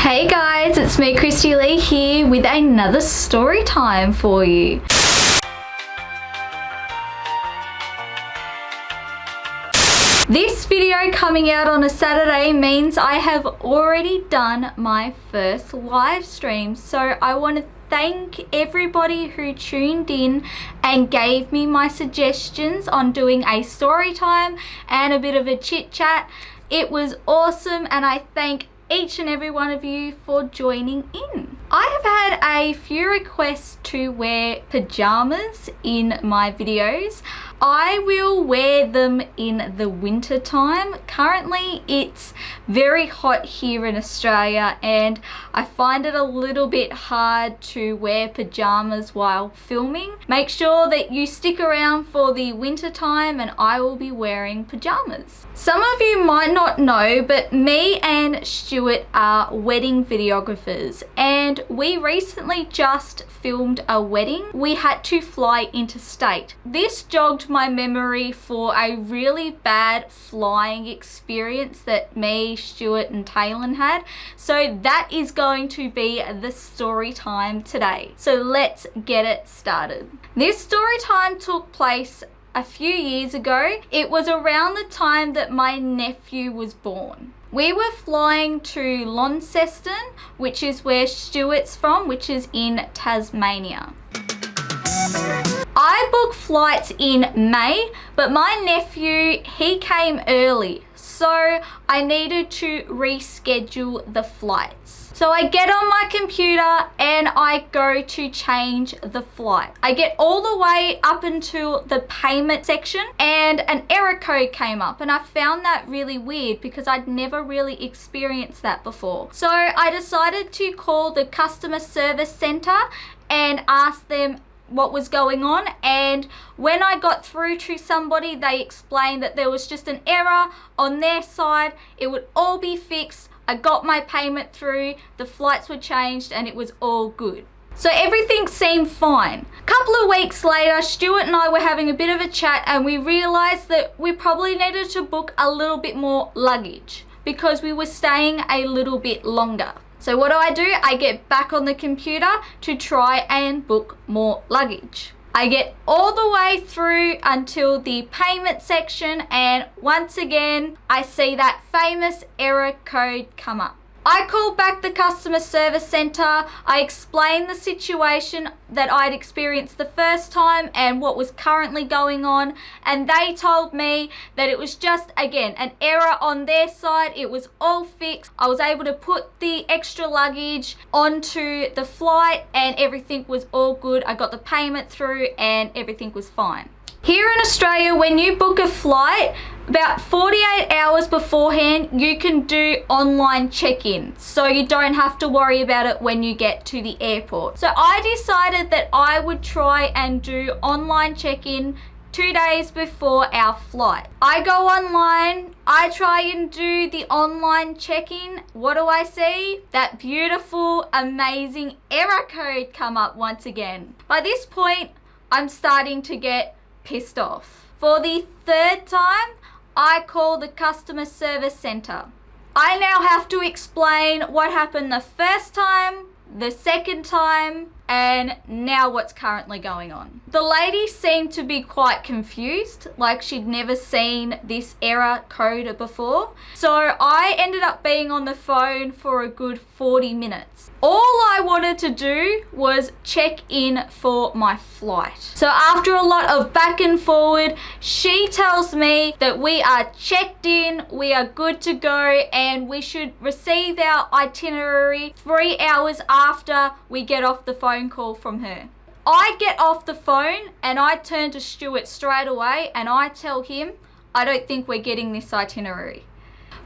Hey guys, it's me, Kristylee, here with another story time for you. This video coming out on a Saturday means I have already done my first live stream, so I want to thank everybody who tuned in and gave me my suggestions on doing a story time and a bit of a chit chat. It was awesome and I thank each and every one of you for joining in. I have had a few requests to wear pajamas in my videos. I will wear them in the winter time. Currently it's very hot here in Australia and I find it a little bit hard to wear pajamas while filming. Make sure that you stick around for the winter time and I will be wearing pajamas. Some of you might not know, but me and Stuart are wedding videographers and we recently just filmed a wedding. We had to fly interstate. This jogged my memory for a really bad flying experience that me, Stuart and Taylor had. So that is going to be the story time today. So let's get it started. This story time took place a few years ago. It was around the time that my nephew was born. We were flying to Launceston, which is where Stuart's from, which is in Tasmania. I booked flights in May, but my nephew, he came early, so I needed to reschedule the flights. So I get on my computer and I go to change the flight. I get all the way up until the payment section and an error code came up, and I found that really weird because I'd never really experienced that before. So I decided to call the customer service center and ask them what was going on, and when I got through to somebody, they explained that there was just an error on their side. It would all be fixed. I got my payment through, the flights were changed, and it was all good. So everything seemed fine. A couple of weeks later, Stuart and I were having a bit of a chat and we realized that we probably needed to book a little bit more luggage because we were staying a little bit longer. So what do? I get back on the computer to try and book more luggage. I get all the way through until the payment section, and once again, I see that famous error code come up. I called back the customer service center. I explained the situation that I'd experienced the first time and what was currently going on, and they told me that it was just, again, an error on their side. It was all fixed. I was able to put the extra luggage onto the flight and everything was all good. I got the payment through and everything was fine. Here in Australia, when you book a flight, about 48 hours beforehand, you can do online check-in, so you don't have to worry about it when you get to the airport. So I decided that I would try and do online check-in 2 days before our flight. I go online, I try and do the online check-in. What do I see? That beautiful, amazing error code come up once again. By this point, I'm starting to get pissed off. For the third time, I call the customer service center. I now have to explain what happened the first time, the second time, and now what's currently going on. The lady seemed to be quite confused, like she'd never seen this error code before. So I ended up being on the phone for a good 40 minutes. All I wanted to do was check in for my flight. So after a lot of back and forward, she tells me that we are checked in, we are good to go, and we should receive our itinerary 3 hours after we get off the phone call from her. I get off the phone and I turn to Stuart straight away and I tell him, I don't think we're getting this itinerary.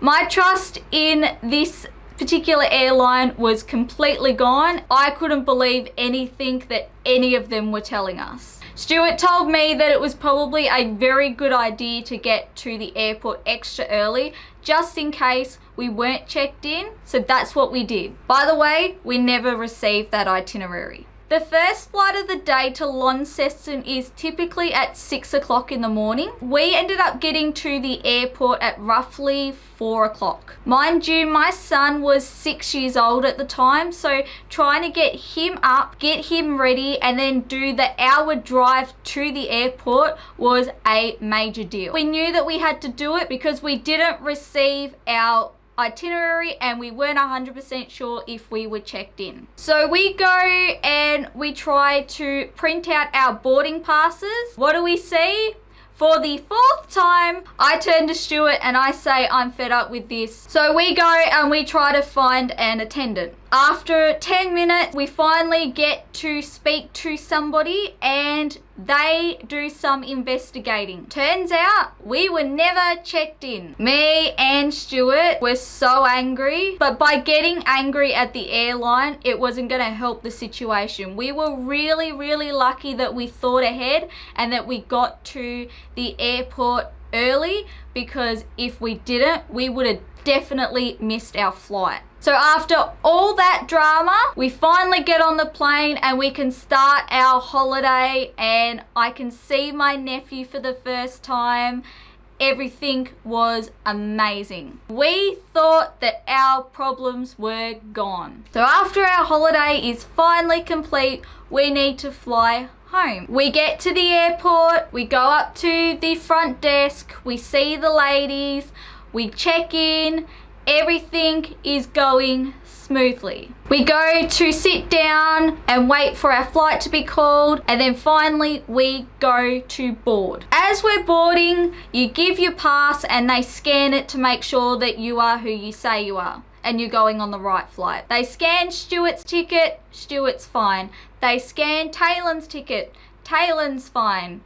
My trust in this particular airline was completely gone. I couldn't believe anything that any of them were telling us. Stuart told me that it was probably a very good idea to get to the airport extra early, just in case we weren't checked in, so that's what we did. By the way, we never received that itinerary. The first flight of the day to Launceston is typically at 6 o'clock in the morning. We ended up getting to the airport at roughly 4 o'clock. Mind you, my son was 6 years old at the time, so trying to get him up, get him ready, and then do the hour drive to the airport was a major deal. We knew that we had to do it because we didn't receive our itinerary and we weren't 100% sure if we were checked in. So we go and we try to print out our boarding passes. What do we see? For the fourth time, I turn to Stuart and I say, I'm fed up with this. So we go and we try to find an attendant. After 10 minutes, we finally get to speak to somebody and they do some investigating. Turns out we were never checked in. Me and Stuart were so angry, but by getting angry at the airline, it wasn't gonna help the situation. We were really, really lucky that we thought ahead and that we got to the airport early, because if we didn't, we would have definitely missed our flight. So after all that drama, we finally get on the plane and we can start our holiday, and I can see my nephew for the first time. Everything was amazing. We thought that our problems were gone. So after our holiday is finally complete, we need to fly home. We get to the airport, we go up to the front desk, we see the ladies, we check in, everything is going smoothly. We go to sit down and wait for our flight to be called, and then finally we go to board. As we're boarding, you give your pass and they scan it to make sure that you are who you say you are and you're going on the right flight. They scan Stuart's ticket, Stuart's fine. They scan Taylon's ticket, Taylon's fine.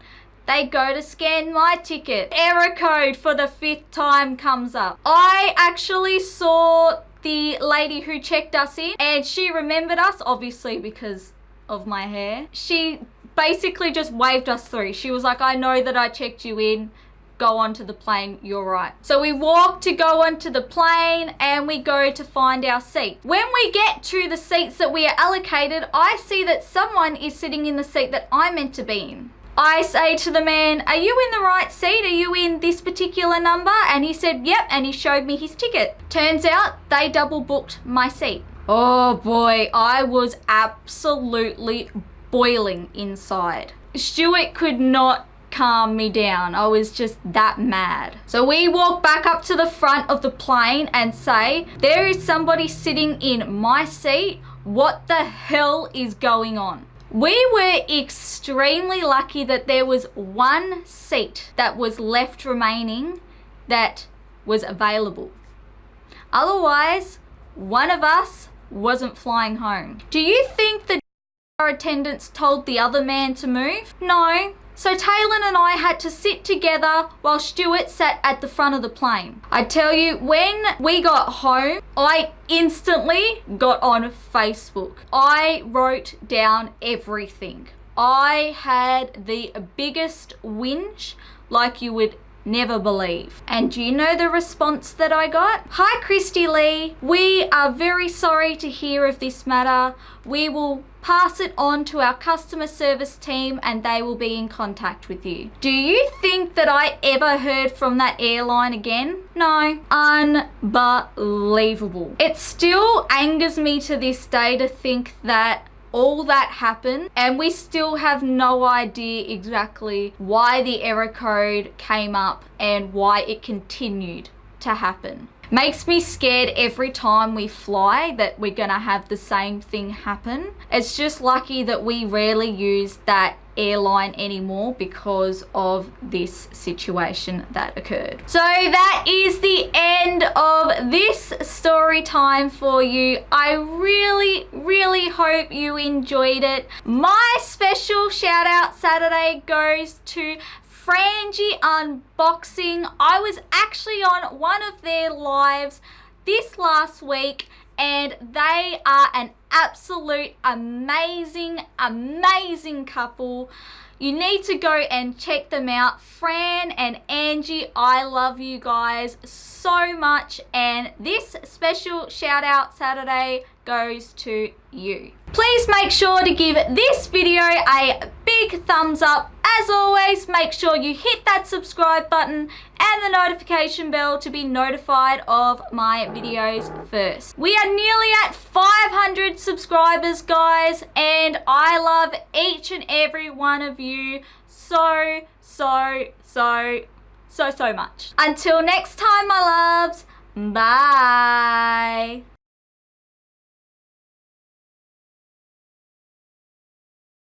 They go to scan my ticket. Error code for the 5th time comes up. I actually saw the lady who checked us in and she remembered us, obviously because of my hair. She basically just waved us through. She was like, I know that I checked you in. Go onto the plane, you're right. So we walk to go onto the plane and we go to find our seat. When we get to the seats that we are allocated, I see that someone is sitting in the seat that I'm meant to be in. I say to the man, are you in the right seat? Are you in this particular number? And he said, yep, and he showed me his ticket. Turns out they double booked my seat. Oh boy, I was absolutely boiling inside. Stuart could not calm me down. I was just that mad. So we walk back up to the front of the plane and say, there is somebody sitting in my seat. What the hell is going on? We were extremely lucky that there was one seat that was left remaining that was available. Otherwise, one of us wasn't flying home. Do you think the attendants told the other man to move? No. So Taylon and I had to sit together while Stuart sat at the front of the plane. I tell you, when we got home, I instantly got on Facebook. I wrote down everything. I had the biggest whinge like you would never believe. And do you know the response that I got? Hi KristyLee, we are very sorry to hear of this matter. We will pass it on to our customer service team and they will be in contact with you. Do you think that I ever heard from that airline again? No. Unbelievable. It still angers me to this day to think that all that happened and we still have no idea exactly why the error code came up and why it continued to happen. Makes me scared every time we fly that we're gonna have the same thing happen. It's just lucky that we rarely use that airline anymore because of this situation that occurred. So that is the end of this story time for you. I really hope you enjoyed it. My special shout out Saturday goes to FRANGIE Unboxing. I was actually on one of their lives this last week and they are an absolute amazing couple. You need to go and check them out. Fran and Angie, I love you guys so much, and this special shout out Saturday goes to you. Please make sure to give this video a big thumbs up. As always, make sure you hit that subscribe button and the notification bell to be notified of my videos first. We are nearly at 500 subscribers, guys, and I love each and every one of you so much. Until next time, my loves, bye.